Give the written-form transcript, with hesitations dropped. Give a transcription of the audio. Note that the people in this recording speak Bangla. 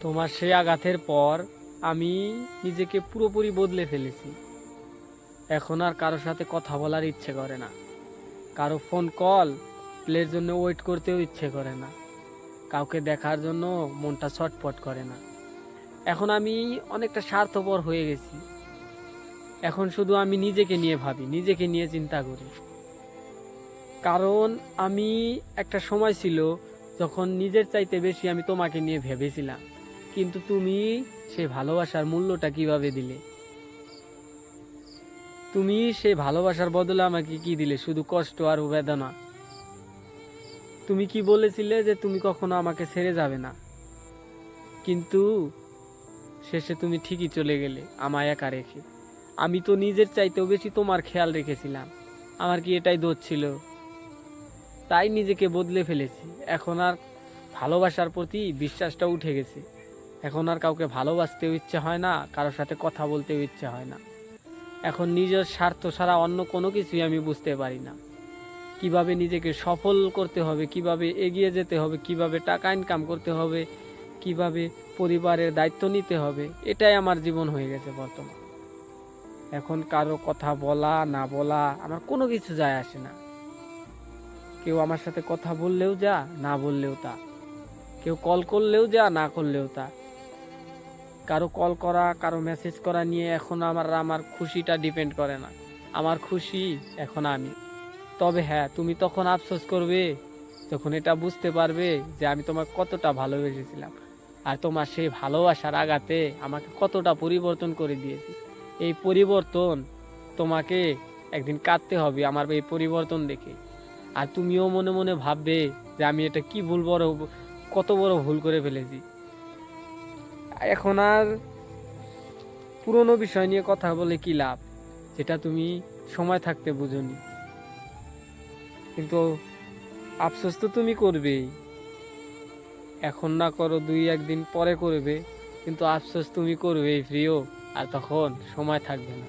তোমার সেই আঘাতের পর আমি নিজেকে পুরোপুরি বদলে ফেলেছি। এখন আর কারোর সাথে কথা বলার ইচ্ছে করে না, কারো ফোন কল প্লের জন্য ওয়েট করতেও ইচ্ছে করে না, কাউকে দেখার জন্য মনটা ছটফট করে না। এখন আমি অনেকটা স্বার্থপর হয়ে গেছি। এখন শুধু আমি নিজেকে নিয়ে ভাবি, নিজেকে নিয়ে চিন্তা করি। কারণ আমি একটা সময় ছিল যখন নিজের চাইতে বেশি আমি তোমাকে নিয়ে ভেবেছিলাম, কিন্তু তুমি সেই ভালোবাসার মূল্যটা কিভাবে দিলে? তুমি সেই ভালোবাসার বদলে আমাকে কি দিলে? শুধু কষ্ট আর বেদনা। তুমি কি বলেছিলে যে তুমি কখনো আমাকে ছেড়ে যাবে না, কিন্তু শেষে তুমি ঠিকই চলে গেলে আমায় একা রেখে। আমি তো নিজের চাইতেও বেশি তোমার খেয়াল রেখেছিলাম। আমার কি এটাই দোষ ছিল? তাই নিজেকে বদলে ফেলেছি। এখন আর ভালোবাসার প্রতি বিশ্বাসটা উঠে গেছে। এখন আর কাউকে ভালোবাসতেও ইচ্ছে হয় না, কারোর সাথে কথা বলতেও ইচ্ছে হয় না। এখন নিজের স্বার্থ ছাড়া অন্য কোনো কিছুই আমি বুঝতে পারি না। কিভাবে নিজেকে সফল করতে হবে, কিভাবে এগিয়ে যেতে হবে, কিভাবে টাকা ইনকাম করতে হবে, কিভাবে পরিবারের দায়িত্ব নিতে হবে, এটাই আমার জীবন হয়ে গেছে বর্তমান। এখন কারো কথা বলা না বলা আমার কোনো কিছু যায় আসে না। কেউ আমার সাথে কথা বললেও যা, না বললেও তা। কেউ কল করলেও যা, না করলেও তা। কারো কল করা, কারো মেসেজ করা নিয়ে এখন আমার খুশিটা ডিপেন্ড করে না। আমার খুশি এখন আমি। তবে হ্যাঁ, তুমি তখন আফসোস করবে যখন এটা বুঝতে পারবে যে আমি তোমাকে কতটা ভালোবেসেছিলাম, আর তোমার সেই ভালোবাসার আঘাতে আমাকে কতটা পরিবর্তন করে দিয়েছি। এই পরিবর্তন তোমাকে একদিন কাঁদতে হবে আমার এই পরিবর্তন দেখে। আর তুমিও মনে মনে ভাববে যে আমি এটা কি কত বড় ভুল করে ফেলেছি। এখন আর পুরনো বিষয় নিয়ে কথা বলে কি লাভ, যেটা তুমি সময় থাকতে বুঝোনি। কিন্তু আফসোস তো তুমি করবেই। এখন না করো, 2-1 দিন পরে করবে, কিন্তু আফসোস তুমি করবেই প্রিয়। আর তখন সময় থাকবে না।